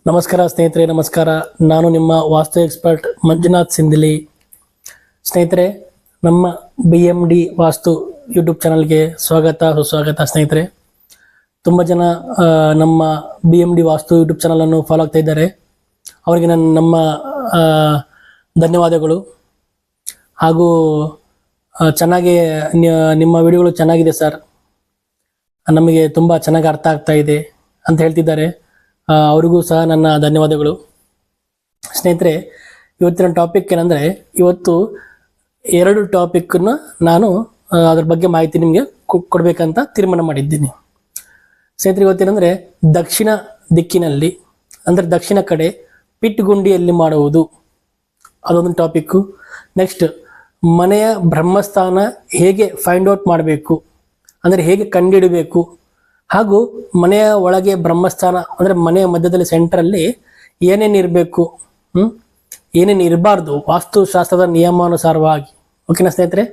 ನಮಸ್ಕಾರ ಸ್ನೇಹಿತರೆ, ನಮಸ್ಕಾರ. ನಾನು ನಿಮ್ಮ ವಾಸ್ತು ಎಕ್ಸ್ಪರ್ಟ್ ಮಂಜುನಾಥ್ ಸಿಂಧಲಿ. ಸ್ನೇಹಿತರೆ, ನಮ್ಮ BMD ವಾಸ್ತು ಯೂಟ್ಯೂಬ್ ಚಾನಲ್ಗೆ ಸುಸ್ವಾಗತ. ಸ್ನೇಹಿತರೆ, ತುಂಬ ಜನ ನಮ್ಮ BMD ವಾಸ್ತು ಯೂಟ್ಯೂಬ್ ಚಾನಲನ್ನು ಫಾಲೋ ಆಗ್ತಾ ಇದ್ದಾರೆ. ಅವರಿಗೆ ನಮ್ಮ ಧನ್ಯವಾದಗಳು. ಹಾಗೂ ಚೆನ್ನಾಗಿ ನಿಮ್ಮ ವಿಡಿಯೋಗಳು ಚೆನ್ನಾಗಿದೆ ಸರ್, ನಮಗೆ ತುಂಬ ಚೆನ್ನಾಗಿ ಅರ್ಥ ಆಗ್ತಾ ಇದೆ ಅಂತ ಹೇಳ್ತಿದ್ದಾರೆ. ಅವರಿಗೂ ಸಹ ನನ್ನ ಧನ್ಯವಾದಗಳು. ಸ್ನೇಹಿತರೆ, ಇವತ್ತಿನ ಟಾಪಿಕ್ ಏನಂದರೆ, ಇವತ್ತು 2 ಟಾಪಿಕ್ಕನ್ನು ನಾನು ಅದ್ರ ಬಗ್ಗೆ ಮಾಹಿತಿ ನಿಮಗೆ ಕೊಡಬೇಕಂತ ತೀರ್ಮಾನ ಮಾಡಿದ್ದೀನಿ. ಸ್ನೇಹಿತರೆ, ಇವತ್ತೇನೆಂದರೆ ದಕ್ಷಿಣ ದಿಕ್ಕಿನಲ್ಲಿ ಅಂದರೆ ದಕ್ಷಿಣ ಕಡೆ ಪಿಟ್ಗುಂಡಿಯಲ್ಲಿ ಮಾಡುವುದು, ಅದೊಂದು ಟಾಪಿಕ್ಕು. ನೆಕ್ಸ್ಟ್, ಮನೆಯ ಬ್ರಹ್ಮಸ್ಥಾನ ಹೇಗೆ ಫೈಂಡ್ ಔಟ್ ಮಾಡಬೇಕು ಅಂದರೆ ಹೇಗೆ ಕಂಡುಹಿಡಬೇಕು, ಹಾಗೂ ಮನೆಯ ಒಳಗೆ ಬ್ರಹ್ಮಸ್ಥಾನ ಅಂದರೆ ಮನೆಯ ಮಧ್ಯದಲ್ಲಿ ಸೆಂಟ್ರಲ್ಲಿ ಏನೇನು ಇರಬೇಕು, ಏನೇನು ಇರಬಾರ್ದು ವಾಸ್ತುಶಾಸ್ತ್ರದ ನಿಯಮಾನುಸಾರವಾಗಿ. ಓಕೆನಾ ಸ್ನೇಹಿತರೆ?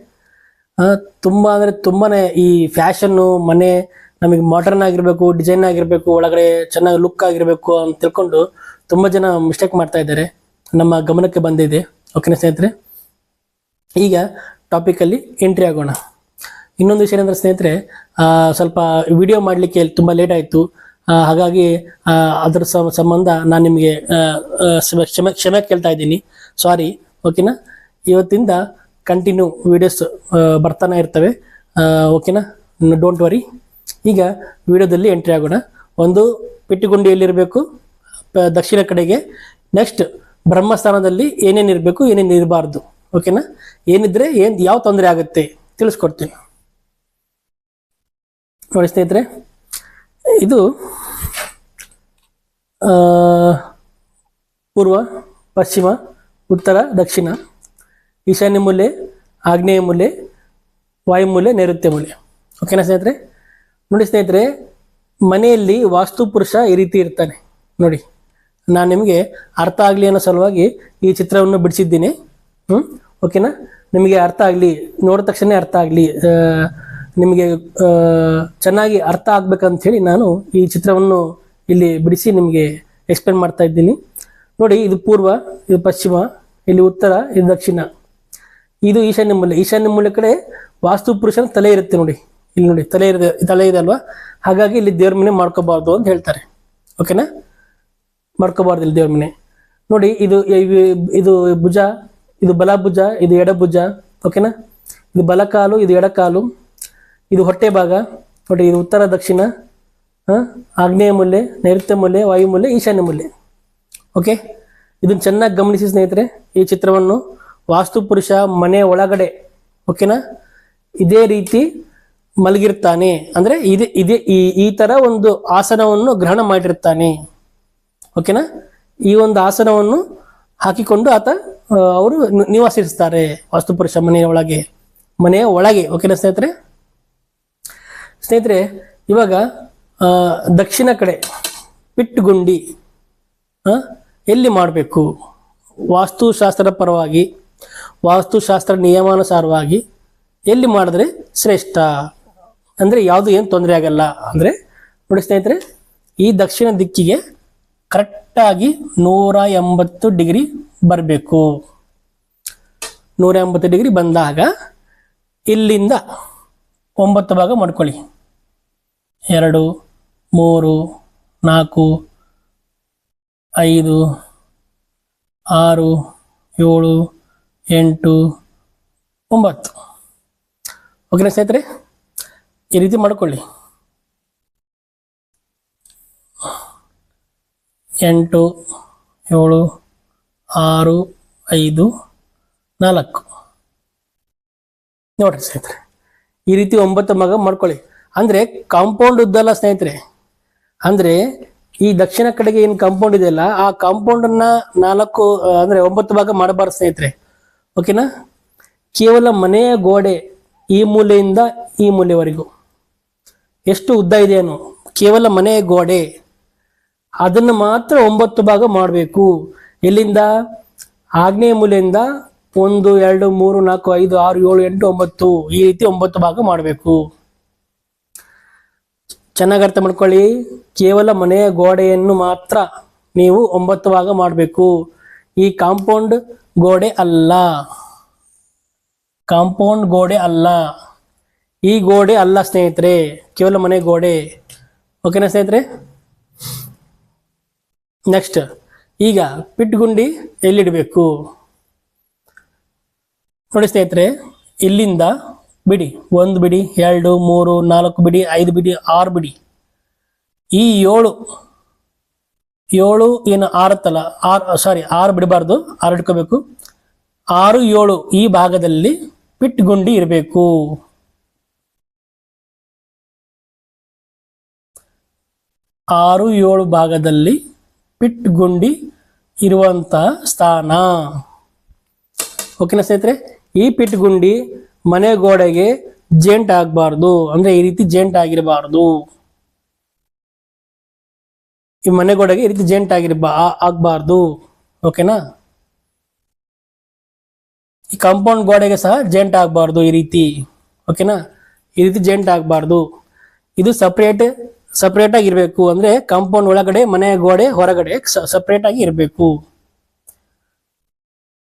ತುಂಬ ಅಂದರೆ ತುಂಬಾ ಈ ಫ್ಯಾಷನ್ನು, ಮನೆ ನಮಗೆ ಮಾಡರ್ನ್ ಆಗಿರಬೇಕು, ಡಿಸೈನ್ ಆಗಿರಬೇಕು, ಒಳಗಡೆ ಚೆನ್ನಾಗಿ ಲುಕ್ ಆಗಿರಬೇಕು ಅಂತ ತಿಳ್ಕೊಂಡು ತುಂಬ ಜನ ಮಿಸ್ಟೇಕ್ ಮಾಡ್ತಾ ಇದ್ದಾರೆ, ನಮ್ಮ ಗಮನಕ್ಕೆ ಬಂದಿದೆ. ಓಕೆನಾ ಸ್ನೇಹಿತರೆ? ಈಗ ಟಾಪಿಕಲ್ಲಿ ಎಂಟ್ರಿ ಆಗೋಣ. ಇನ್ನೊಂದು ವಿಷಯ ಏನಂದ್ರೆ ಸ್ನೇಹಿತರೆ, ಸ್ವಲ್ಪ ವಿಡಿಯೋ ಮಾಡಲಿಕ್ಕೆ ತುಂಬ ಲೇಟ್ ಆಯಿತು. ಹಾಗಾಗಿ ಅದರ ಸಂಬಂಧ ನಾನು ನಿಮಗೆ ಕ್ಷಮೆ ಕೇಳ್ತಾ ಇದ್ದೀನಿ, ಸಾರಿ. ಓಕೆನಾ? ಇವತ್ತಿಂದ ಕಂಟಿನ್ಯೂ ವಿಡಿಯೋಸ್ ಬರ್ತಾನೆ ಇರ್ತವೆ. ಓಕೆನಾ? Don't worry. ಈಗ ವಿಡಿಯೋದಲ್ಲಿ ಎಂಟ್ರಿ ಆಗೋಣ. ಒಂದು, ಪಿಟ್ಟಿಗುಂಡಿಯಲ್ಲಿರಬೇಕು ದಕ್ಷಿಣ ಕಡೆಗೆ. ನೆಕ್ಸ್ಟ್, ಬ್ರಹ್ಮಸ್ಥಾನದಲ್ಲಿ ಏನೇನು ಇರಬೇಕು, ಏನೇನು ಇರಬಾರ್ದು. ಓಕೆನಾ? ಏನಿದ್ರೆ ಯಾವ ತೊಂದರೆ ಆಗುತ್ತೆ ತಿಳಿಸ್ಕೊಡ್ತೀನಿ ನೋಡಿ ಸ್ನೇಹಿತರೆ. ಇದು ಪೂರ್ವ, ಪಶ್ಚಿಮ, ಉತ್ತರ, ದಕ್ಷಿಣ, ಈಶಾನ್ಯ ಮೂಲೆ, ಆಗ್ನೇಯ ಮೂಲೆ, ವಾಯುಮೂಲೆ, ನೈಋತ್ಯ ಮೂಲೆ. ಓಕೆನಾ ಸ್ನೇಹಿತರೆ? ನೋಡಿ ಸ್ನೇಹಿತರೆ, ಮನೆಯಲ್ಲಿ ವಾಸ್ತು ಪುರುಷ ಈ ರೀತಿ ಇರ್ತಾನೆ ನೋಡಿ. ನಾನು ನಿಮಗೆ ಅರ್ಥ ಆಗಲಿ ಅನ್ನೋ ಸಲುವಾಗಿ ಈ ಚಿತ್ರವನ್ನು ಬಿಡಿಸಿದ್ದೀನಿ. ಓಕೆನಾ? ನಿಮಗೆ ಅರ್ಥ ಆಗಲಿ, ನೋಡಿದ ತಕ್ಷಣ ಅರ್ಥ ಆಗಲಿ, ನಿಮಗೆ ಚೆನ್ನಾಗಿ ಅರ್ಥ ಆಗ್ಬೇಕಂತ ಹೇಳಿ ನಾನು ಈ ಚಿತ್ರವನ್ನು ಇಲ್ಲಿ ಬಿಡಿಸಿ ನಿಮಗೆ ಎಕ್ಸ್ಪ್ಲೇನ್ ಮಾಡ್ತಾ ಇದ್ದೀನಿ. ನೋಡಿ, ಇದು ಪೂರ್ವ, ಇದು ಪಶ್ಚಿಮ, ಇಲ್ಲಿ ಉತ್ತರ, ಇದು ದಕ್ಷಿಣ, ಇದು ಈಶಾನ್ಯ ಮೂಲೆ. ಈಶಾನ್ಯ ಮೂಲೆ ಕಡೆ ವಾಸ್ತು ಪುರುಷನ ತಲೆ ಇರುತ್ತೆ ನೋಡಿ. ಇಲ್ಲಿ ನೋಡಿ, ತಲೆ ಇದೆ ಅಲ್ವಾ? ಹಾಗಾಗಿ ಇಲ್ಲಿ ದೇವ್ರ ಮನೆ ಮಾಡ್ಕೋಬಾರ್ದು ಅಂತ ಹೇಳ್ತಾರೆ. ಓಕೆನಾ? ಮಾಡ್ಕೋಬಾರ್ದು ಇಲ್ಲಿ ದೇವ್ರ ಮನೆ. ನೋಡಿ, ಇದು ಭುಜ, ಇದು ಬಲ ಭುಜ, ಇದು ಎಡ ಭುಜ. ಓಕೆನಾ? ಇದು ಬಲಕಾಲು, ಇದು ಎಡಕಾಲು, ಇದು ಹೊಟ್ಟೆ ಭಾಗ ನೋಡಿ. ಇದು ಉತ್ತರ, ದಕ್ಷಿಣ, ಆಗ್ನೇಯ ಮೂಲೆ, ನೈಋತ್ಯ ಮೂಲೆ, ವಾಯುಮೂಲೆ, ಈಶಾನ್ಯ ಮೂಲೆ. ಓಕೆ? ಇದನ್ನು ಚೆನ್ನಾಗಿ ಗಮನಿಸಿ ಸ್ನೇಹಿತರೆ, ಈ ಚಿತ್ರವನ್ನು. ವಾಸ್ತು ಪುರುಷ ಮನೆ ಒಳಗಡೆ, ಓಕೆನಾ, ಇದೇ ರೀತಿ ಮಲಗಿರ್ತಾನೆ ಅಂದರೆ ಈ ಥರ ಒಂದು ಆಸನವನ್ನು ಗ್ರಹಣ ಮಾಡಿರ್ತಾನೆ. ಓಕೆನಾ? ಈ ಒಂದು ಆಸನವನ್ನು ಹಾಕಿಕೊಂಡು ಅವರು ನಿವಾಸಿಸ್ತಾರೆ ವಾಸ್ತುಪುರುಷ ಮನೆಯ ಒಳಗೆ. ಓಕೆನಾ ಸ್ನೇಹಿತರೆ? ಸ್ನೇಹಿತರೆ, ಇವಾಗ ದಕ್ಷಿಣ ಕಡೆ ಪಿಟ್ಗುಂಡಿ ಎಲ್ಲಿ ಮಾಡಬೇಕು, ವಾಸ್ತುಶಾಸ್ತ್ರದ ಪರವಾಗಿ, ವಾಸ್ತುಶಾಸ್ತ್ರ ನಿಯಮಾನುಸಾರವಾಗಿ ಎಲ್ಲಿ ಮಾಡಿದ್ರೆ ಶ್ರೇಷ್ಠ ಅಂದರೆ ಯಾವುದು ಏನು ತೊಂದರೆ ಆಗಲ್ಲ ಅಂದರೆ, ನೋಡಿ ಸ್ನೇಹಿತರೆ, ಈ ದಕ್ಷಿಣ ದಿಕ್ಕಿಗೆ ಕರೆಕ್ಟಾಗಿ 180 ಡಿಗ್ರಿ ಬರಬೇಕು. 180 ಡಿಗ್ರಿ ಬಂದಾಗ ಇಲ್ಲಿಂದ 9 ಭಾಗ ಮಾಡ್ಕೊಳ್ಳಿ. 2, 3, 4, 5, 6, 7, 8, 9. ಓಕೆನಾ ಸ್ನೇಹಿತರೆ? ಈ ರೀತಿ ಮಾಡ್ಕೊಳ್ಳಿ. 8, 7, 6, 5, 4 ನೋಡ್ರಿ ಸ್ನೇಹಿತರೆ, ಈ ರೀತಿ 9 ಭಾಗ ಮಾಡ್ಕೊಳ್ಳಿ. ಅಂದರೆ ಕಾಂಪೌಂಡ್ ಉದ್ದಲ್ಲ ಸ್ನೇಹಿತರೆ, ಅಂದರೆ ಈ ದಕ್ಷಿಣ ಕಡೆಗೆ ಏನು ಕಾಂಪೌಂಡ್ ಇದೆಯಲ್ಲ, ಆ ಕಾಂಪೌಂಡನ್ನು 9 ಭಾಗ ಮಾಡಬಾರ್ದು ಸ್ನೇಹಿತರೆ. ಓಕೆನಾ? ಕೇವಲ ಮನೆಯ ಗೋಡೆ ಈ ಮೂಲೆಯಿಂದ ಈ ಮೂಲೆವರೆಗೂ ಎಷ್ಟು ಉದ್ದ ಇದೆಯೇನು, ಕೇವಲ ಮನೆಯ ಗೋಡೆ ಅದನ್ನು ಮಾತ್ರ 9 ಭಾಗ ಮಾಡಬೇಕು. ಎಲ್ಲಿಂದ? ಆಗ್ನೇಯ ಮೂಲೆಯಿಂದ 1, 2, 3, 4, 5, 6, 7, 8, 9 ಈ ರೀತಿ 9 ಭಾಗ ಮಾಡಬೇಕು. ಚೆನ್ನಾಗಿ ಅರ್ಥ ಮಾಡ್ಕೊಳ್ಳಿ. ಕೇವಲ ಮನೆಯ ಗೋಡೆಯನ್ನು ಮಾತ್ರ ನೀವು 9 ಭಾಗ ಮಾಡಬೇಕು. ಈ ಕಾಂಪೌಂಡ್ ಗೋಡೆ ಅಲ್ಲ, ಕಾಂಪೌಂಡ್ ಗೋಡೆ ಅಲ್ಲ, ಈ ಗೋಡೆ ಅಲ್ಲ ಸ್ನೇಹಿತರೆ, ಕೇವಲ ಮನೆ ಗೋಡೆ. ಓಕೆನಾ ಸ್ನೇಹಿತರೆ? ನೆಕ್ಸ್ಟ್, ಈಗ ಪಿಟ್ ಗುಂಡಿ ಎಲ್ಲಿಡಬೇಕು ನೋಡಿ ಸ್ನೇಹಿತರೆ. ಇಲ್ಲಿಂದ ಬಿಡಿ, 1 ಬಿಡಿ, 2, 3, 4 ಬಿಡಿ, 5 ಬಿಡಿ, 6 ಬಿಡಿ. ಈ 7 ಏನು 6 6 ಬಿಡಬಾರ್ದು, 6 ಇಟ್ಕೋಬೇಕು. 6, 7 ಈ ಭಾಗದಲ್ಲಿ ಪಿಟ್ ಗುಂಡಿ ಇರಬೇಕು. 6, 7 ಭಾಗದಲ್ಲಿ ಪಿಟ್ ಗುಂಡಿ ಇರುವಂತ ಸ್ಥಾನ. ಓಕೆನಾ ಸ್ನೇಹಿತರೆ? ಈ ಪಿಟ್ ಗುಂಡಿ ಮನೆ ಗೋಡೆಗೆ ಜೇಂಟ್ ಆಗಬಾರ್ದು, ಅಂದ್ರೆ ಈ ರೀತಿ ಜೇಂಟ್ ಆಗಿರಬಾರ್ದು. ಈ ಮನೆ ಗೋಡೆಗೆ ಈ ರೀತಿ ಜೇಂಟ್ ಆಗ್ಬಾರ್ದು. ಓಕೆನಾ? ಈ ಕಾಂಪೌಂಡ್ ಗೋಡೆಗೆ ಸಹ ಜೇಂಟ್ ಆಗಬಾರ್ದು ಈ ರೀತಿ. ಓಕೆನಾ? ಈ ರೀತಿ ಜೇಂಟ್ ಆಗಬಾರ್ದು. ಇದು ಸಪ್ರೇಟ್ ಆಗಿ ಇರಬೇಕು. ಅಂದ್ರೆ ಕಾಂಪೌಂಡ್ ಒಳಗಡೆ, ಮನೆ ಗೋಡೆ ಹೊರಗಡೆ ಸಪ್ರೇಟ್ ಆಗಿ ಇರಬೇಕು.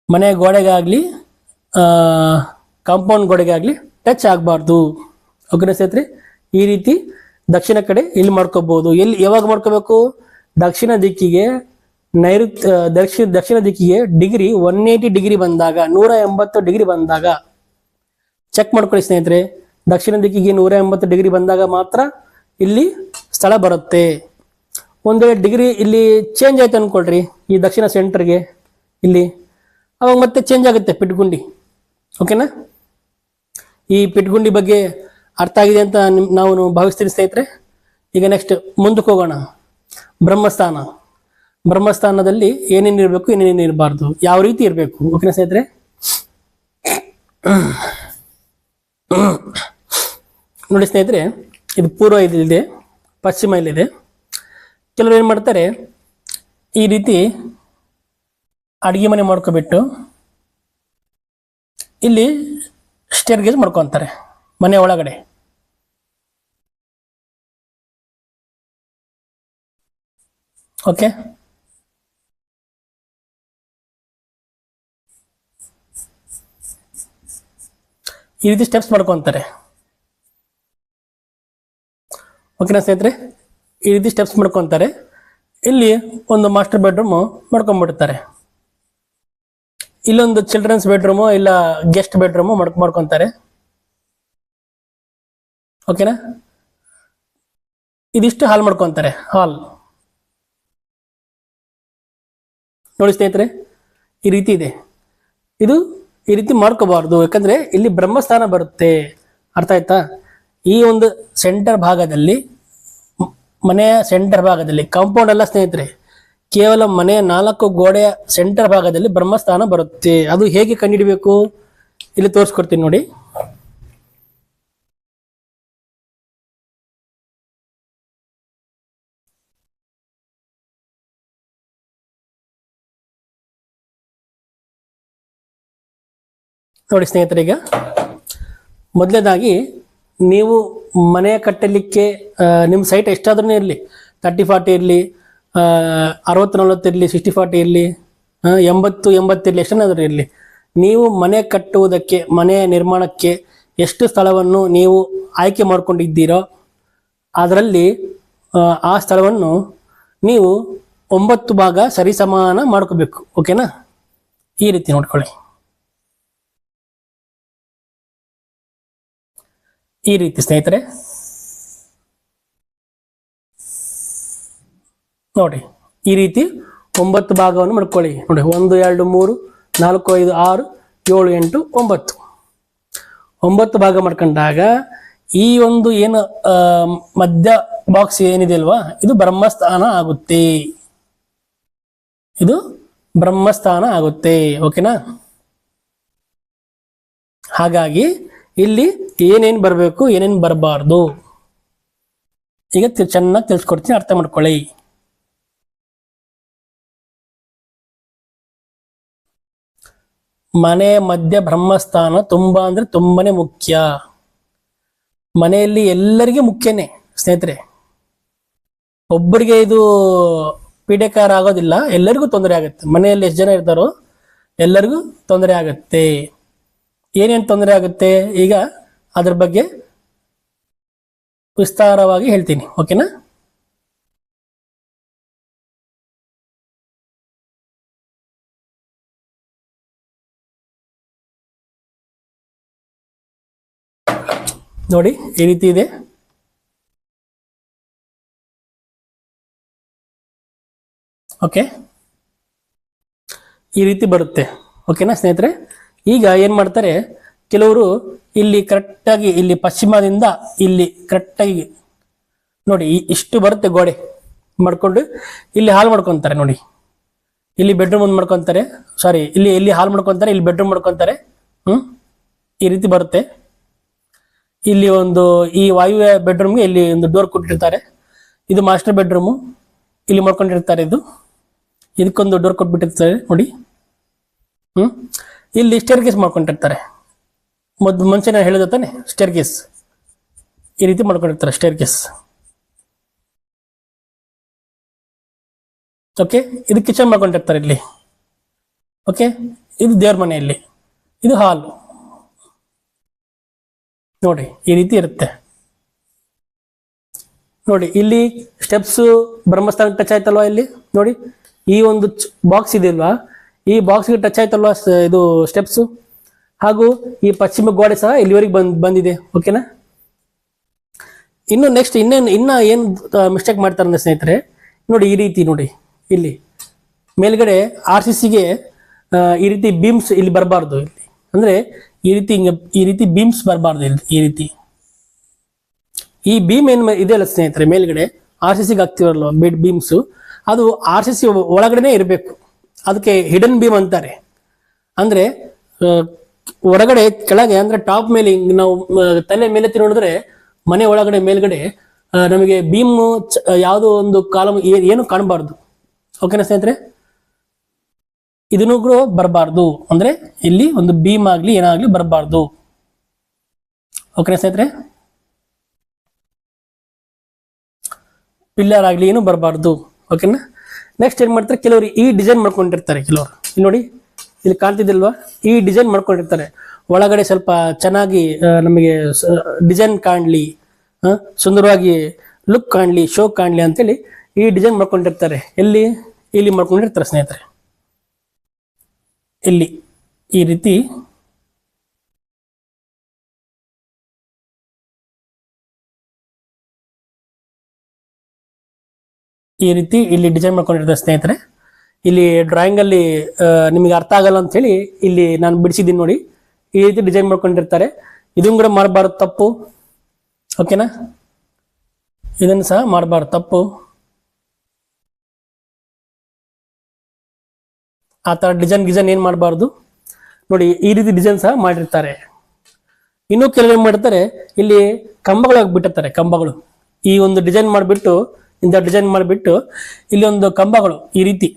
ಮನೆ ಗೋಡೆಗಾಗ್ಲಿ ಕಾಂಪೌಂಡ್ ಗೋಡೆಗಾಗ್ಲಿ ಟಚ್ ಆಗಬಾರ್ದು. ಓಕೆನಾ ಸ್ನೇಹಿತರೆ? ಈ ರೀತಿ ದಕ್ಷಿಣ ಕಡೆ ಇಲ್ಲಿ ಮಾಡ್ಕೋಬಹುದು. ಯಾವಾಗ ಮಾಡ್ಕೋಬೇಕು? ದಕ್ಷಿಣ ದಿಕ್ಕಿಗೆ ದಕ್ಷಿಣ ದಿಕ್ಕಿಗೆ ಡಿಗ್ರಿ 180 ಡಿಗ್ರಿ ಬಂದಾಗ, 180 ಡಿಗ್ರಿ ಬಂದಾಗ ಚೆಕ್ ಮಾಡ್ಕೊಳ್ಳಿ ಸ್ನೇಹಿತರೆ. ದಕ್ಷಿಣ ದಿಕ್ಕಿಗೆ 180 ಡಿಗ್ರಿ ಬಂದಾಗ ಮಾತ್ರ ಇಲ್ಲಿ ಸ್ಥಳ ಬರುತ್ತೆ. ಒಂದು ವೇಳೆ ಡಿಗ್ರಿ ಇಲ್ಲಿ ಚೇಂಜ್ ಆಯ್ತು ಅನ್ಕೊಳ್ರಿ, ಈ ದಕ್ಷಿಣ ಸೆಂಟರ್ಗೆ ಇಲ್ಲಿ, ಅವಾಗ ಮತ್ತೆ ಚೇಂಜ್ ಆಗುತ್ತೆ ಪಿಟ್ಗುಂಡಿ. ಓಕೆನಾ? ಈ ಪಿಟ್ಗುಂಡಿ ಬಗ್ಗೆ ಅರ್ಥ ಆಗಿದೆ ಅಂತ ನಾವು ಭಾವಿಸ್ತೀನಿ ಸ್ನೇಹಿತರೆ. ಈಗ ನೆಕ್ಸ್ಟ್ ಮುಂದಕ್ಕೆ ಹೋಗೋಣ. ಬ್ರಹ್ಮಸ್ಥಾನದಲ್ಲಿ ಏನೇನು ಇರಬೇಕು, ಏನೇನು ಇರಬಾರ್ದು, ಯಾವ ರೀತಿ ಇರಬೇಕು. ಓಕೆನಾ ಸ್ನೇಹಿತರೆ? ನೋಡಿ ಸ್ನೇಹಿತರೆ, ಇದು ಪೂರ್ವ ಇಲ್ಲಿದೆ, ಪಶ್ಚಿಮ ಇಲ್ಲಿದೆ. ಕೆಲವರು ಏನು ಮಾಡ್ತಾರೆ, ಈ ರೀತಿ ಅಡುಗೆ ಮನೆ ಮಾಡ್ಕೊಬಿಟ್ಟು ಇಲ್ಲಿ ಸ್ಟೇರ್ ಗೇಜ್ ಮಾಡ್ಕೊತಾರೆ ಮನೆ ಒಳಗಡೆ. ಓಕೆ, ಈ ರೀತಿ ಸ್ಟೆಪ್ಸ್ ಮಾಡ್ಕೊತಾರೆ. ಓಕೆನಾ ಸ್ನೇಹಿತರೆ? ಈ ರೀತಿ ಸ್ಟೆಪ್ಸ್ ಮಾಡ್ಕೊತಾರೆ. ಇಲ್ಲಿ ಒಂದು ಮಾಸ್ಟರ್ ಬೆಡ್ರೂಮ್ ಮಾಡ್ಕೊಂಡ್ಬಿಡ್ತಾರೆ. ಇಲ್ಲೊಂದು ಚಿಲ್ಡ್ರನ್ಸ್ ಬೆಡ್ರೂಮು ಇಲ್ಲ ಗೆಸ್ಟ್ ಬೆಡ್ರೂಮು ಮಾಡ್ಕೊತಾರೆ. ಓಕೆನಾ? ಇದಿಷ್ಟು ಹಾಲ್ ಮಾಡ್ಕೊತಾರೆ. ಹಾಲ್ ನೋಡಿ ಸ್ನೇಹಿತರೆ, ಈ ರೀತಿ ಇದೆ. ಇದು ಈ ರೀತಿ ಮಾಡ್ಕೋಬಾರ್ದು, ಯಾಕಂದ್ರೆ ಇಲ್ಲಿ ಬ್ರಹ್ಮಸ್ಥಾನ ಬರುತ್ತೆ. ಅರ್ಥ ಆಯ್ತಾ? ಈ ಒಂದು ಸೆಂಟರ್ ಭಾಗದಲ್ಲಿ, ಮನೆಯ ಸೆಂಟರ್ ಭಾಗದಲ್ಲಿ, ಕಾಂಪೌಂಡ್ ಅಲ್ಲ ಸ್ನೇಹಿತರೆ, ಕೇವಲ ಮನೆಯ 4 ಗೋಡೆಯ ಸೆಂಟರ್ ಭಾಗದಲ್ಲಿ ಬ್ರಹ್ಮಸ್ಥಾನ ಬರುತ್ತೆ. ಅದು ಹೇಗೆ ಕಂಡುಹಿಡಬೇಕು ಇಲ್ಲಿ ತೋರಿಸ್ಕೊಡ್ತೀನಿ ನೋಡಿ. ನೋಡಿ ಸ್ನೇಹಿತರೆ, ಈಗ ಮೊದಲನೇದಾಗಿ ನೀವು ಮನೆ ಕಟ್ಟಲಿಕ್ಕೆ ನಿಮ್ಮ ಸೈಟ್ ಎಷ್ಟಾದ್ರೂ ಇರಲಿ, 30-40 ಇರಲಿ, 60-40 ಇರಲಿ, 60-40 ಇರಲಿ, 80-80 ಇರಲಿ, ಎಷ್ಟನ್ನಾದ್ರೂ ಇರಲಿ, ನೀವು ಮನೆ ಕಟ್ಟುವುದಕ್ಕೆ, ಮನೆಯ ನಿರ್ಮಾಣಕ್ಕೆ ಎಷ್ಟು ಸ್ಥಳವನ್ನು ನೀವು ಆಯ್ಕೆ ಮಾಡ್ಕೊಂಡಿದ್ದೀರೋ ಅದರಲ್ಲಿ ಆ ಸ್ಥಳವನ್ನು ನೀವು 9 ಭಾಗ ಸರಿಸಮಾನ ಮಾಡ್ಕೋಬೇಕು. ಓಕೆನಾ? ಈ ರೀತಿ ನೋಡ್ಕೊಳ್ಳಿ. ಈ ರೀತಿ ಸ್ನೇಹಿತರೆ ನೋಡಿ, ಈ ರೀತಿ 9 ಭಾಗವನ್ನು ಮಾಡ್ಕೊಳ್ಳಿ. ನೋಡಿ, 1, 2, 3, 4, 5, 6, 7, 8, 9 ಭಾಗ ಮಾಡ್ಕೊಂಡಾಗ ಈ ಒಂದು ಏನು ಮಧ್ಯ ಬಾಕ್ಸ್ ಏನಿದೆ ಅಲ್ವಾ, ಇದು ಬ್ರಹ್ಮಸ್ಥಾನ ಆಗುತ್ತೆ. ಇದು ಬ್ರಹ್ಮಸ್ಥಾನ ಆಗುತ್ತೆ. ಓಕೆನಾ? ಹಾಗಾಗಿ ಇಲ್ಲಿ ಏನೇನು ಬರಬೇಕು, ಏನೇನು ಬರಬಾರ್ದು ಈಗ ಚೆನ್ನಾಗಿ ತಿಳಿಸ್ಕೊಡ್ತೀನಿ, ಅರ್ಥ ಮಾಡ್ಕೊಳ್ಳಿ. ಮನೆ ಮಧ್ಯ ಬ್ರಹ್ಮಸ್ಥಾನ ತುಂಬಾ ಅಂದ್ರೆ ತುಂಬಾನೇ ಮುಖ್ಯ. ಮನೆಯಲ್ಲಿ ಎಲ್ಲರಿಗೆ ಮುಖ್ಯನೇ ಸ್ನೇಹಿತರೆ. ಒಬ್ಬರಿಗೆ ಇದು ಪೀಡೆಕಾರ ಆಗೋದಿಲ್ಲ, ಎಲ್ಲರಿಗೂ ತೊಂದರೆ ಆಗುತ್ತೆ. ಮನೆಯಲ್ಲಿ ಎಷ್ಟು ಜನ ಇರ್ತಾರೋ ಎಲ್ಲರಿಗೂ ತೊಂದರೆ ಆಗುತ್ತೆ. ಏನೇನು ತೊಂದರೆ ಆಗುತ್ತೆ ಈಗ ಅದ್ರ ಬಗ್ಗೆ ವಿಸ್ತಾರವಾಗಿ ಹೇಳ್ತೀನಿ, ಓಕೆನಾ? ನೋಡಿ ಈ ರೀತಿ ಇದೆ. ಓಕೆ, ಈ ರೀತಿ ಬರುತ್ತೆ, ಓಕೆನಾ ಸ್ನೇಹಿತರೆ? ಈಗ ಏನು ಮಾಡ್ತಾರೆ ಕೆಲವರು, ಇಲ್ಲಿ ಕರೆಕ್ಟಾಗಿ ಇಲ್ಲಿ ಪಶ್ಚಿಮದಿಂದ ಇಲ್ಲಿ ಕರೆಕ್ಟಾಗಿ ನೋಡಿ ಇಷ್ಟು ಬರುತ್ತೆ ಗೋಡೆ ಮಾಡ್ಕೊಂಡು ಇಲ್ಲಿ ಹಾಲ್ ಮಾಡ್ಕೊತಾರೆ. ನೋಡಿ ಇಲ್ಲಿ ಬೆಡ್ರೂಮ್ ಒಂದು ಮಾಡ್ಕೊತಾರೆ, ಸಾರಿ ಇಲ್ಲಿ ಹಾಲ್ ಮಾಡ್ಕೊತಾರೆ, ಇಲ್ಲಿ ಬೆಡ್ರೂಮ್ ಮಾಡ್ಕೊತಾರೆ. ಈ ರೀತಿ ಬರುತ್ತೆ. ಇಲ್ಲಿ ಒಂದು ಈ ವಾಯುವ್ಯ ಬೆಡ್ರೂಮ್ಗೆ ಇಲ್ಲಿ ಒಂದು ಡೋರ್ ಕೊಟ್ಟಿರ್ತಾರೆ. ಇದು ಮಾಸ್ಟರ್ ಬೆಡ್ರೂಮು, ಇಲ್ಲಿ ಮಾಡ್ಕೊಂಡಿರ್ತಾರೆ. ಇದಕ್ಕೊಂದು ಡೋರ್ ಕೊಟ್ಬಿಟ್ಟಿರ್ತಾರೆ ನೋಡಿ. ಇಲ್ಲಿ ಸ್ಟೇರ್ ಕೇಸ್ ಮಾಡ್ಕೊಂಡಿರ್ತಾರೆ. ಮುಂಚೆ ನಾನು ಹೇಳಿದ ತಾನೆ, ಸ್ಟೇರ್ ಕೇಸ್ ಈ ರೀತಿ ಮಾಡ್ಕೊಂಡಿರ್ತಾರೆ, ಸ್ಟೇರ್ ಕೇಸ್. ಓಕೆ, ಇದು ಕಿಚನ್ ಮಾಡ್ಕೊಂಡಿರ್ತಾರೆ ಇಲ್ಲಿ. ಓಕೆ, ಇದು ದೇವ್ರ ಮನೆಯಲ್ಲಿ, ಇದು ಹಾಲ್. ನೋಡಿ ಈ ರೀತಿ ಇರುತ್ತೆ. ನೋಡಿ ಇಲ್ಲಿ ಸ್ಟೆಪ್ಸ್ ಬ್ರಹ್ಮಸ್ಥಾನ ಟಚ್ ಆಯ್ತಲ್ವಾ? ಇಲ್ಲಿ ನೋಡಿ ಈ ಒಂದು ಬಾಕ್ಸ್ ಇದೆ ಅಲ್ವಾ, ಈ ಬಾಕ್ಸ್ಗೆ ಟಚ್ ಆಯ್ತಲ್ವಾ ಇದು ಸ್ಟೆಪ್ಸ್. ಹಾಗೂ ಈ ಪಶ್ಚಿಮ ಗೋಡೆ ಸಹ ಇಲ್ಲಿವರೆಗೆ ಬಂದಿದೆ, ಓಕೆನಾ? ಇನ್ನು ನೆಕ್ಸ್ಟ್ ಇನ್ನ ಏನು ಮಿಸ್ಟೇಕ್ ಮಾಡ್ತಾರೆ ಅಂದ್ರೆ ಸ್ನೇಹಿತರೆ, ನೋಡಿ ಈ ರೀತಿ ನೋಡಿ ಇಲ್ಲಿ ಮೇಲ್ಗಡೆ RCCಗೆ ಈ ರೀತಿ ಬೀಮ್ಸ್ ಇಲ್ಲಿ ಬರಬಾರ್ದು. ಇಲ್ಲಿ ಅಂದ್ರೆ ಈ ರೀತಿ ಬೀಮ್ಸ್ ಬರಬಾರ್ದು. ಈ ರೀತಿ ಈ ಬೀಮ್ ಏನ್ ಇದೆಯಲ್ಲ ಸ್ನೇಹಿತರೆ, ಮೇಲ್ಗಡೆ RCCಗೆ ಹಾಕ್ತಿವಲ್ಲ ಬೀಮ್ಸ್, ಅದು RCC ಒಳಗಡೆನೆ ಇರಬೇಕು. ಅದಕ್ಕೆ ಹಿಡನ್ ಬೀಮ್ ಅಂತಾರೆ. ಅಂದ್ರೆ ಹೊರಗಡೆ ಕೆಳಗೆ ಅಂದ್ರೆ ಟಾಪ್ ಮೇಲೆ ನಾವು ತಲೆ ಮೇಲೆ ನೋಡಿದ್ರೆ ಮನೆ ಒಳಗಡೆ ಮೇಲ್ಗಡೆ ನಮಗೆ ಬೀಮ್ ಯಾವುದೋ ಒಂದು ಕಾಲಮ್ ಏನು ಕಾಣಬಾರ್ದು, ಓಕೆನಾ ಸ್ನೇಹಿತರೆ? ಇದನ್ನು ಕೂಡ ಬರಬಾರ್ದು. ಅಂದ್ರೆ ಇಲ್ಲಿ ಒಂದು ಬೀಮ್ ಆಗ್ಲಿ ಏನಾಗ್ಲಿ ಬರಬಾರ್ದು, ಓಕೆನಾ ಸ್ನೇಹಿತರೆ? ಪಿಲ್ಲರ್ ಆಗ್ಲಿ ಏನು ಬರಬಾರ್ದು, ಓಕೆನಾ? ನೆಕ್ಸ್ಟ್ ಏನ್ ಮಾಡ್ತಾರೆ, ಕೆಲವರು ಈ ಡಿಸೈನ್ ಮಾಡ್ಕೊಂಡಿರ್ತಾರೆ. ಕೆಲವರು ಇಲ್ಲಿ ನೋಡಿ, ಇಲ್ಲಿ ಕಾಣ್ತಿದ್ದಿಲ್ವಾ, ಈ ಡಿಸೈನ್ ಮಾಡ್ಕೊಂಡಿರ್ತಾರೆ. ಒಳಗಡೆ ಸ್ವಲ್ಪ ಚೆನ್ನಾಗಿ ನಮಗೆ ಡಿಸೈನ್ ಕಾಣ್ಲಿ, ಸುಂದರವಾಗಿ ಲುಕ್ ಕಾಣ್ಲಿ, ಶೋ ಕಾಣ್ಲಿ ಅಂತೇಳಿ ಈ ಡಿಸೈನ್ ಮಾಡ್ಕೊಂಡಿರ್ತಾರೆ. ಇಲ್ಲಿ ಮಾಡ್ಕೊಂಡಿರ್ತಾರೆ ಸ್ನೇಹಿತರೆ. ಇಲ್ಲಿ ಈ ರೀತಿ ಇಲ್ಲಿ ಡಿಸೈನ್ ಮಾಡ್ಕೊಂಡಿರ್ತಾರೆ ಸ್ನೇಹಿತರೆ. ಇಲ್ಲಿ ಡ್ರಾಯಿಂಗ್ ಅಲ್ಲಿ ನಿಮಗೆ ಅರ್ಥ ಆಗಲ್ಲ ಅಂತ ಹೇಳಿ ಇಲ್ಲಿ ನಾನು ಬಿಡಿಸಿದ್ದೀನಿ ನೋಡಿ. ಈ ರೀತಿ ಡಿಸೈನ್ ಮಾಡ್ಕೊಂಡಿರ್ತಾರೆ. ಇದನ್ನು ಕೂಡ ಮಾಡಬಾರ್ದು, ತಪ್ಪು, ಓಕೆನಾ? ಇದನ್ನು ಸಹ ಮಾಡಬಾರ್ದು, ತಪ್ಪು. ಆ ತರ ಡಿಸೈನ್ ಏನ್ ಮಾಡಬಾರ್ದು ನೋಡಿ. ಈ ರೀತಿ ಡಿಸೈನ್ ಸಹ ಮಾಡಿರ್ತಾರೆ. ಇನ್ನು ಕೆಲವು ಏನ್ ಮಾಡ್ತಾರೆ, ಇಲ್ಲಿ ಕಂಬಗಳು ಹಾಕ್ಬಿಟ್ಟಿರ್ತಾರೆ. ಕಂಬಗಳು ಈ ಒಂದು ಡಿಸೈನ್ ಮಾಡಿಬಿಟ್ಟು, ಇಂಥ ಡಿಸೈನ್ ಮಾಡಿಬಿಟ್ಟು ಇಲ್ಲಿ ಒಂದು ಕಂಬಗಳು ಈ ರೀತಿ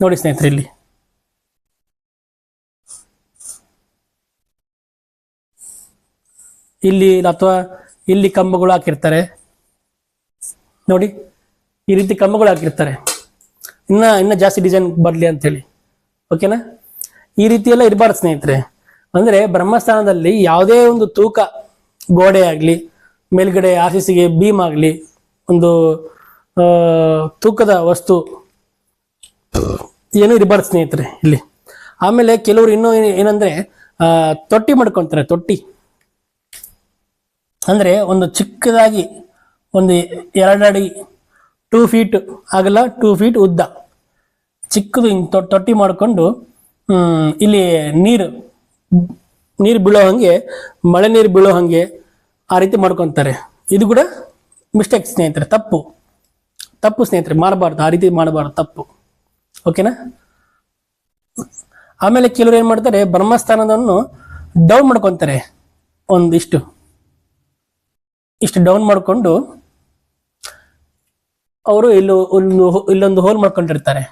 ನೋಡಿ ಸ್ನೇಹಿತರೆ. ಇಲ್ಲಿ ಅಥವಾ ಇಲ್ಲಿ ಕಂಬಗಳು ಹಾಕಿರ್ತಾರೆ ನೋಡಿ. ಈ ರೀತಿ ಕಂಬಗಳು ಹಾಕಿರ್ತಾರೆ, ಇನ್ನ ಜಾಸ್ತಿ ಡಿಸೈನ್ ಬರ್ಲಿ ಅಂತ ಹೇಳಿ, ಓಕೆನಾ? ಈ ರೀತಿ ಎಲ್ಲ ಇರಬಾರ್ದು ಸ್ನೇಹಿತರೆ. ಅಂದ್ರೆ ಬ್ರಹ್ಮಸ್ಥಾನದಲ್ಲಿ ಯಾವುದೇ ಒಂದು ತೂಕ ಗೋಡೆ ಆಗ್ಲಿ, ಮೇಲ್ಗಡೆ RCCಗೆ ಬೀಮ್ ಆಗ್ಲಿ, ಒಂದು ತೂಕದ ವಸ್ತು ಏನು ಇರಬಾರ್ದು ಸ್ನೇಹಿತರೆ ಇಲ್ಲಿ. ಆಮೇಲೆ ಕೆಲವರು ಇನ್ನೂ ಏನಂದ್ರೆ ತೊಟ್ಟಿ ಮಾಡ್ಕೊಂತಾರೆ. ತೊಟ್ಟಿ ಅಂದ್ರೆ ಒಂದು ಚಿಕ್ಕದಾಗಿ ಒಂದು 2 ಅಡಿ 2 ಫೀಟ್ ಆಗಲ್ಲ, 2 ಫೀಟ್ ಉದ್ದ ಚಿಕ್ಕದು ತೊಟ್ಟಿ ಮಾಡಿಕೊಂಡು ಇಲ್ಲಿ ನೀರು ಬೀಳೋ ಹಂಗೆ, ಮಳೆ ನೀರು ಬೀಳೋ ಹಂಗೆ ಆ ರೀತಿ ಮಾಡ್ಕೊತಾರೆ. ಇದು ಕೂಡ ಮಿಸ್ಟೇಕ್ ಸ್ನೇಹಿತರೆ, ತಪ್ಪು ಸ್ನೇಹಿತರೆ, ಮಾಡಬಾರ್ದು, ಆ ರೀತಿ ಮಾಡಬಾರ್ದು, ತಪ್ಪು, ಓಕೆನಾ? ಆಮೇಲೆ ಕೆಲವರು ಏನ್ ಮಾಡ್ತಾರೆ, ಬ್ರಹ್ಮಸ್ಥಾನದನ್ನು ಡೌನ್ ಮಾಡ್ಕೊತಾರೆ. ಇಷ್ಟು ಡೌನ್ ಮಾಡ್ಕೊಂಡು ಅವರು ಇಲ್ಲೊಂದು ಹೋಲ್ ಮಾಡ್ಕೊಂಡಿರ್ತಾರೆ.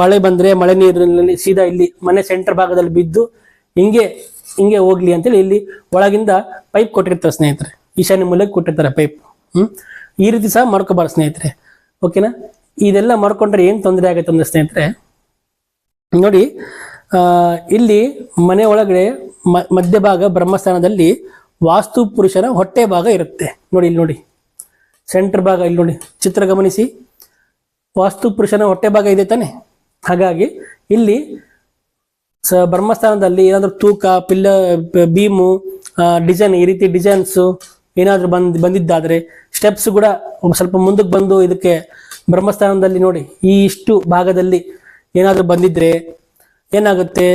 ಮಳೆ ಬಂದ್ರೆ ಮಳೆ ನೀರಿನಲ್ಲಿ ಸೀದಾ ಇಲ್ಲಿ ಮನೆ ಸೆಂಟರ್ ಭಾಗದಲ್ಲಿ ಬಿದ್ದು ಹಿಂಗೆ ಹೋಗ್ಲಿ ಅಂತೇಳಿ ಇಲ್ಲಿ ಒಳಗಿಂದ ಪೈಪ್ ಕೊಟ್ಟಿರ್ತಾರೆ ಸ್ನೇಹಿತರೆ. ಈಶಾನ್ಯ ಮೂಲೆಗೆ ಕೊಟ್ಟಿರ್ತಾರೆ ಪೈಪ್. ಈ ರೀತಿ ಸಹ ಮಾಡ್ಕೋಬಾರ ಸ್ನೇಹಿತರೆ, ಓಕೆನಾ. ಇದೆಲ್ಲ ಮಾಡ್ಕೊಂಡ್ರೆ ಏನು ತೊಂದರೆ ಆಗುತ್ತೆ ಅಂದ್ರೆ ಸ್ನೇಹಿತರೆ, ನೋಡಿ ಇಲ್ಲಿ ಮನೆ ಒಳಗಡೆ ಮಧ್ಯಭಾಗ ಬ್ರಹ್ಮಸ್ಥಾನದಲ್ಲಿ ವಾಸ್ತು ಪುರುಷನ ಹೊಟ್ಟೆ ಭಾಗ ಇರುತ್ತೆ. ನೋಡಿ ಇಲ್ಲಿ ನೋಡಿ, ಸೆಂಟರ್ ಭಾಗ ಇಲ್ಲಿ ನೋಡಿ, ಚಿತ್ರ ಗಮನಿಸಿ, ವಾಸ್ತು ಪುರುಷನ ಹೊಟ್ಟೆ ಭಾಗ ಇದೆ ತಾನೆ. ಹಾಗಾಗಿ ಇಲ್ಲಿ ಬ್ರಹ್ಮಸ್ಥಾನದಲ್ಲಿ ಏನಾದರೂ ತೂಕ, ಬೀಮು, ಡಿಸೈನ್, ಈ ರೀತಿ ಡಿಸೈನ್ಸು ಏನಾದರೂ ಬಂದಿದ್ದಾದ್ರೆ, ಸ್ಟೆಪ್ಸ್ ಕೂಡ ಸ್ವಲ್ಪ ಮುಂದಕ್ಕೆ ಬಂದು ಇದಕ್ಕೆ ಬ್ರಹ್ಮಸ್ಥಾನದಲ್ಲಿ ನೋಡಿ ಈ ಇಷ್ಟು ಭಾಗದಲ್ಲಿ ಏನಾದರೂ ಬಂದಿದ್ರೆ ಏನಾಗುತ್ತೆ,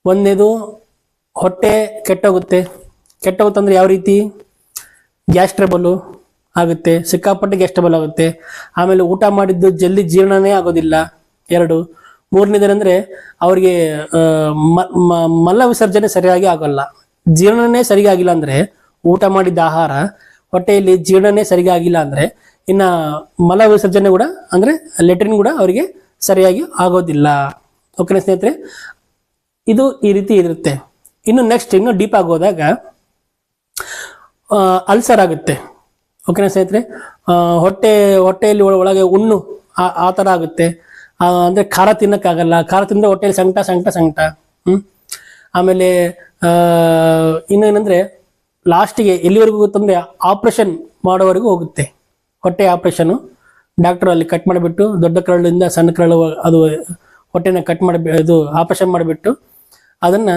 ಒಂದೇದು ಹೊಟ್ಟೆ ಕೆಟ್ಟೋಗುತ್ತೆ ಅಂದ್ರೆ ಯಾವ ರೀತಿ, ಗ್ಯಾಸ್ ಟ್ರಬಲ್ ಆಗುತ್ತೆ, ಸಿಕ್ಕಾಪಟ್ಟೆ ಗ್ಯಾಸ್ ಟ್ರಬಲ್ ಆಗುತ್ತೆ. ಆಮೇಲೆ ಊಟ ಮಾಡಿದ್ದು ಜಲ್ದಿ ಜೀರ್ಣನೇ ಆಗೋದಿಲ್ಲ. 2, ಮೂರನೇದೇನೆಂದ್ರೆ ಅವ್ರಿಗೆ ಮಲ ವಿಸರ್ಜನೆ ಸರಿಯಾಗಿ ಆಗೋಲ್ಲ. ಜೀರ್ಣನೇ ಸರಿಯಾಗಿ ಆಗಿಲ್ಲ ಅಂದ್ರೆ, ಊಟ ಮಾಡಿದ ಆಹಾರ ಹೊಟ್ಟೆಯಲ್ಲಿ ಜೀರ್ಣನೇ ಸರಿಯಾಗಿ ಆಗಿಲ್ಲ ಅಂದ್ರೆ ಇನ್ನ ಮಲ ವಿಸರ್ಜನೆ ಕೂಡ ಅಂದ್ರೆ ಲೆಟ್ರಿನ್ ಕೂಡ ಅವರಿಗೆ ಸರಿಯಾಗಿ ಆಗೋದಿಲ್ಲ. ಓಕೆನಾ ಸ್ನೇಹಿತರೆ, ಇದು ಈ ರೀತಿ ಇರುತ್ತೆ. ಇನ್ನು ನೆಕ್ಸ್ಟ್ ಇನ್ನು ಡೀಪ್ ಆಗೋದಾಗ ಅಲ್ಸರ್ ಆಗುತ್ತೆ. ಓಕೆನಾ ಸ್ನೇಹಿತರೆ, ಹೊಟ್ಟೆಯಲ್ಲಿ ಒಳಗೆ ಹುಣ್ಣು ಆ ಥರ ಆಗುತ್ತೆ. ಅಂದ್ರೆ ಖಾರ ತಿನ್ನಕ್ಕಾಗಲ್ಲ, ಖಾರ ತಿಂದ್ರೆ ಹೊಟ್ಟೆಯಲ್ಲಿ ಸಂಕಟ. ಆಮೇಲೆ ಇನ್ನೇನಂದ್ರೆ ಲಾಸ್ಟಿಗೆ ಎಲ್ಲಿವರೆಗೂ ಹೋಗುತ್ತಂದ್ರೆ ಆಪರೇಷನ್ ಮಾಡೋವರೆಗೂ ಹೋಗುತ್ತೆ. ಹೊಟ್ಟೆ ಆಪರೇಷನ್, ಡಾಕ್ಟರ್ ಅಲ್ಲಿ ಕಟ್ ಮಾಡಿಬಿಟ್ಟು ದೊಡ್ಡ ಕರಳಿಂದ ಸಣ್ಣ ಕರಳು ಅದು ಹೊಟ್ಟೆನ ಕಟ್ ಮಾಡಿ ಇದು ಆಪರೇಷನ್ ಮಾಡಿಬಿಟ್ಟು ಅದನ್ನ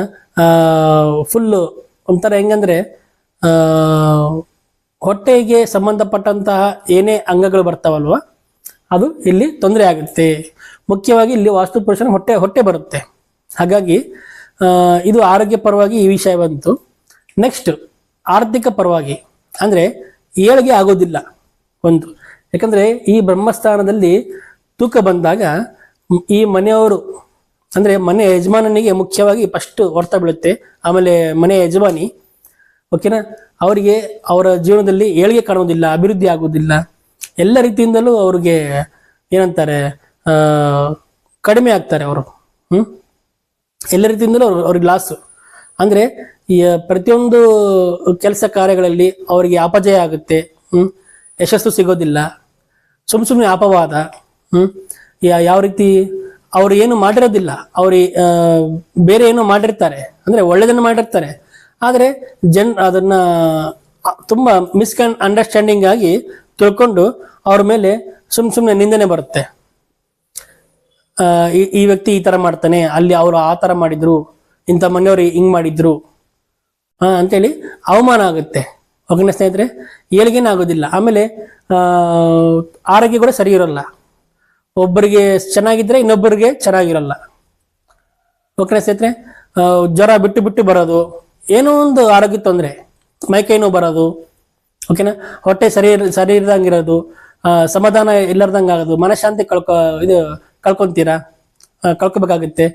ಫುಲ್ಲು ಒಂಥರ ಹೆಂಗಂದ್ರೆ ಹೊಟ್ಟೆಗೆ ಸಂಬಂಧಪಟ್ಟಂತಹ ಏನೇ ಅಂಗಗಳು ಬರ್ತಾವಲ್ವ ಅದು ಇಲ್ಲಿ ತೊಂದರೆ ಆಗುತ್ತೆ. ಮುಖ್ಯವಾಗಿ ಇಲ್ಲಿ ವಾಸ್ತು ಪುರುಷನ ಹೊಟ್ಟೆ ಬರುತ್ತೆ. ಹಾಗಾಗಿ ಇದು ಆರೋಗ್ಯ ಪರವಾಗಿ ಈ ವಿಷಯ ಬಂತು. ನೆಕ್ಸ್ಟ್ ಆರ್ಥಿಕ ಪರವಾಗಿ ಅಂದ್ರೆ ಏಳಿಗೆ ಆಗೋದಿಲ್ಲ ಒಂದು, ಯಾಕಂದ್ರೆ ಈ ಬ್ರಹ್ಮಸ್ಥಾನದಲ್ಲಿ ತೂಕ ಬಂದಾಗ ಈ ಮನೆಯವರು ಅಂದ್ರೆ ಮನೆ ಯಜಮಾನನಿಗೆ ಮುಖ್ಯವಾಗಿ ಫಸ್ಟ್ ಹೊರ್ತಾ ಬೀಳುತ್ತೆ. ಆಮೇಲೆ ಮನೆ ಯಜಮಾನಿ, ಓಕೆನಾ, ಅವರಿಗೆ ಅವರ ಜೀವನದಲ್ಲಿ ಏಳಿಗೆ ಕಾಣುವುದಿಲ್ಲ, ಅಭಿವೃದ್ಧಿ ಆಗುವುದಿಲ್ಲ. ಎಲ್ಲ ರೀತಿಯಿಂದಲೂ ಅವ್ರಿಗೆ ಏನಂತಾರೆ ಕಡಿಮೆ ಆಗ್ತಾರೆ ಅವರು. ಎಲ್ಲ ರೀತಿಯಿಂದಲೂ ಅವ್ರಿಗೆ ಲಾಸ್. ಅಂದ್ರೆ ಈ ಪ್ರತಿಯೊಂದು ಕೆಲಸ ಕಾರ್ಯಗಳಲ್ಲಿ ಅವರಿಗೆ ಅಪಜಯ ಆಗುತ್ತೆ. ಯಶಸ್ಸು ಸಿಗೋದಿಲ್ಲ, ಸುಮ್ಮನೆ ಅಪವಾದ. ಯಾವ ರೀತಿ ಅವ್ರು ಏನು ಮಾಡಿರೋದಿಲ್ಲ, ಬೇರೆ ಏನೋ ಮಾಡಿರ್ತಾರೆ, ಅಂದ್ರೆ ಒಳ್ಳೆದನ್ನು ಮಾಡಿರ್ತಾರೆ. ಆದರೆ ಅದನ್ನ ತುಂಬಾ ಅಂಡರ್ಸ್ಟ್ಯಾಂಡಿಂಗ್ ಆಗಿ ತಿಳ್ಕೊಂಡು ಅವ್ರ ಮೇಲೆ ಸುಮ್ಮನೆ ನಿಂದನೆ ಬರುತ್ತೆ. ಈ ವ್ಯಕ್ತಿ ಈ ತರ ಮಾಡ್ತಾನೆ, ಅಲ್ಲಿ ಅವರು ಆ ತರ ಮಾಡಿದ್ರು, ಇಂಥ ಮನೆಯವರು ಹಿಂಗ್ ಮಾಡಿದ್ರು ಅಂತೇಳಿ ಅವಮಾನ ಆಗುತ್ತೆ. ಓಕೆನಾ ಸ್ನೇಹಿತರೆ, ಏಳಿಗೆನೇ ಆಗೋದಿಲ್ಲ. ಆಮೇಲೆ ಆರೋಗ್ಯ ಕೂಡ ಸರಿ ಇರೋಲ್ಲ. ಒಬ್ಬರಿಗೆ ಚೆನ್ನಾಗಿದ್ರೆ ಇನ್ನೊಬ್ಬರಿಗೆ ಚೆನ್ನಾಗಿರಲ್ಲ. ಓಕೆನಾ ಸ್ನೇಹಿತರೆ, ಜ್ವರ ಬಿಟ್ಟು ಬರೋದು, ಏನೋ ಒಂದು ಆರೋಗ್ಯ ತೊಂದರೆ, ಮೈಕೈ ನೋವು ಬರೋದು, ಓಕೆನಾ, ಹೊಟ್ಟೆ ಸರಿ ಇರ್ದಂಗಿರೋದು, ಸಮಾಧಾನ ಇಲ್ಲರ್ದಂಗೆ ಆಗೋದು, ಮನಃಶಾಂತಿ ಕಳ್ಕೊಂತೀರಾ, ಕಳ್ಕೊಬೇಕಾಗುತ್ತೆ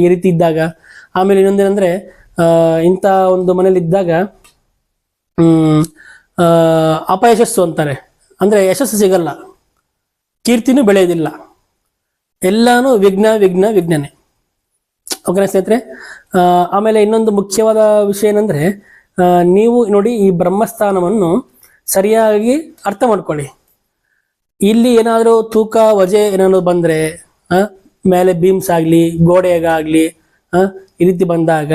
ಈ ರೀತಿ ಇದ್ದಾಗ. ಆಮೇಲೆ ಇನ್ನೊಂದೇನಂದ್ರೆ ಇಂಥ ಒಂದು ಮನೇಲಿ ಇದ್ದಾಗ ಅಪಯಶಸ್ಸು ಅಂತಾರೆ, ಅಂದ್ರೆ ಯಶಸ್ಸು ಸಿಗಲ್ಲ, ಕೀರ್ತಿನೂ ಬೆಳೆಯೋದಿಲ್ಲ, ಎಲ್ಲಾನು ವಿಘ್ನನೇ. ಓಕೆನಾ ಸ್ನೇಹಿತರೆ, ಆಮೇಲೆ ಇನ್ನೊಂದು ಮುಖ್ಯವಾದ ವಿಷಯ ಏನಂದ್ರೆ ನೀವು ನೋಡಿ ಈ ಬ್ರಹ್ಮಸ್ಥಾನವನ್ನು ಸರಿಯಾಗಿ ಅರ್ಥ ಮಾಡ್ಕೊಳ್ಳಿ. ಇಲ್ಲಿ ಏನಾದರೂ ತೂಕ ವಜೆ ಏನಾದ್ರು ಬಂದ್ರೆ ಮೇಲೆ ಬೀಮ್ಸ್ ಆಗ್ಲಿ ಗೋಡೆಗಾಗ್ಲಿ ಈ ರೀತಿ ಬಂದಾಗ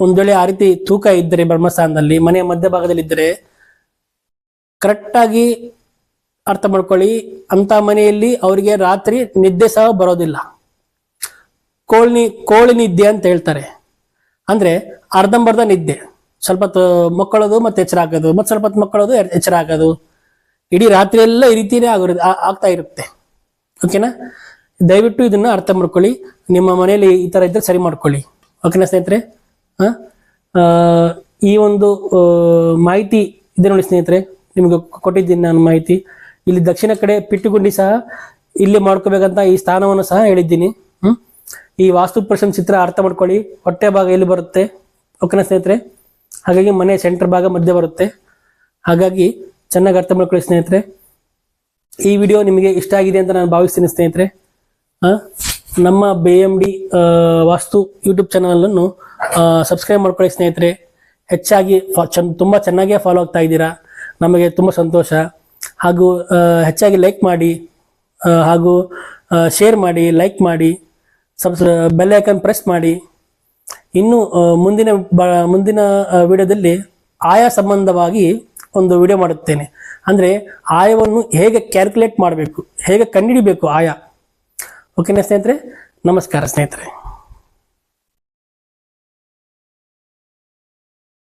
ಒಂದ್ ವೇಳೆ ಆ ರೀತಿ ತೂಕ ಇದ್ದರೆ ಬ್ರಹ್ಮಸ್ಥಾನದಲ್ಲಿ ಮನೆಯ ಮಧ್ಯಭಾಗದಲ್ಲಿ ಇದ್ದರೆ ಕರೆಕ್ಟಾಗಿ ಅರ್ಥ ಮಾಡ್ಕೊಳ್ಳಿ. ಅಂತ ಮನೆಯಲ್ಲಿ ಅವರಿಗೆ ರಾತ್ರಿ ನಿದ್ದೆ ಸಹ ಬರೋದಿಲ್ಲ. ಕೋಳಿ ನಿದ್ದೆ ಅಂತ ಹೇಳ್ತಾರೆ. ಅಂದ್ರೆ ಅರ್ಧಂಬರ್ಧ ನಿದ್ದೆ, ಸ್ವಲ್ಪ ಮಕ್ಕಳೋದು ಮತ್ತೆ ಎಚ್ಚರ ಆಗೋದು, ಮತ್ತೆ ಸ್ವಲ್ಪ ಮಕ್ಕಳೋದು ಎಚ್ಚರ ಆಗೋದು, ಇಡೀ ರಾತ್ರಿ ಎಲ್ಲ ಈ ರೀತಿನೇ ಆಗ್ತಾ ಇರುತ್ತೆ. ಓಕೆನಾ, ದಯವಿಟ್ಟು ಇದನ್ನ ಅರ್ಥ ಮಾಡ್ಕೊಳ್ಳಿ. ನಿಮ್ಮ ಮನೆಯಲ್ಲಿ ಈ ತರ ಇದ್ರೆ ಸರಿ ಮಾಡ್ಕೊಳ್ಳಿ. ಓಕೆನಾ ಸ್ನೇಹಿತರೆ, ಈ ಒಂದು ಮಾಹಿತಿ ಇದೆ ನೋಡಿ ಸ್ನೇಹಿತರೆ, ನಿಮ್ಗೆ ಕೊಟ್ಟಿದ್ದೀನಿ ನಾನು ಮಾಹಿತಿ. ಇಲ್ಲಿ ದಕ್ಷಿಣ ಕಡೆ ಪಿಟ್ಟುಗುಂಡಿ ಸಹ ಇಲ್ಲಿ ಮಾಡ್ಕೋಬೇಕಂತ ಈ ಸ್ಥಾನವನ್ನು ಸಹ ಹೇಳಿದ್ದೀನಿ. ಈ ವಾಸ್ತು ಪುರುಷನ ಚಿತ್ರ ಅರ್ಥ ಮಾಡ್ಕೊಳ್ಳಿ. ಹೊಟ್ಟೆ ಭಾಗ ಇಲ್ಲಿ ಬರುತ್ತೆ. ಓಕೆನಾ ಸ್ನೇಹಿತರೆ, ಹಾಗಾಗಿ ಮನೆ ಸೆಂಟರ್ ಭಾಗ ಮಧ್ಯೆ ಬರುತ್ತೆ. ಹಾಗಾಗಿ ಚೆನ್ನಾಗಿ ಅರ್ಥ ಮಾಡ್ಕೊಳ್ಳಿ ಸ್ನೇಹಿತರೆ. ಈ ವಿಡಿಯೋ ನಿಮಗೆ ಇಷ್ಟ ಆಗಿದೆ ಅಂತ ನಾನು ಭಾವಿಸ್ತೀನಿ ಸ್ನೇಹಿತರೆ. ನಮ್ಮ BMD ವಾಸ್ತು ಯೂಟ್ಯೂಬ್ ಚಾನಲನ್ನು ಸಬ್ಸ್ಕ್ರೈಬ್ ಮಾಡ್ಕೊಳ್ಳಿ ಸ್ನೇಹಿತರೆ. ಹೆಚ್ಚಾಗಿ ತುಂಬಾ ಚೆನ್ನಾಗೇ ಫಾಲೋ ಆಗ್ತಾ ಇದ್ದೀರಾ. ನಮಗೆ ತುಂಬ ಸಂತೋಷ. ಹಾಗೂ ಹೆಚ್ಚಾಗಿ ಲೈಕ್ ಮಾಡಿ, ಹಾಗೂ ಶೇರ್ ಮಾಡಿ, ಲೈಕ್ ಮಾಡಿ, ಬೆಲ್ ಐಕಾನ್ ಪ್ರೆಸ್ ಮಾಡಿ. ಇನ್ನು ಮುಂದಿನ ವಿಡಿಯೋದಲ್ಲಿ ಆಯ ಸಂಬಂಧವಾಗಿ ಒಂದು ವಿಡಿಯೋ ಮಾಡುತ್ತೇನೆ. ಅಂದರೆ ಆಯವನ್ನು ಹೇಗೆ ಕ್ಯಾಲ್ಕುಲೇಟ್ ಮಾಡಬೇಕು, ಹೇಗೆ ಕಂಡುಹಿಡಿಬೇಕು ಆಯ. ಓಕೆನಾ ಸ್ನೇಹಿತರೆ? ನಮಸ್ಕಾರ ಸ್ನೇಹಿತರೆ.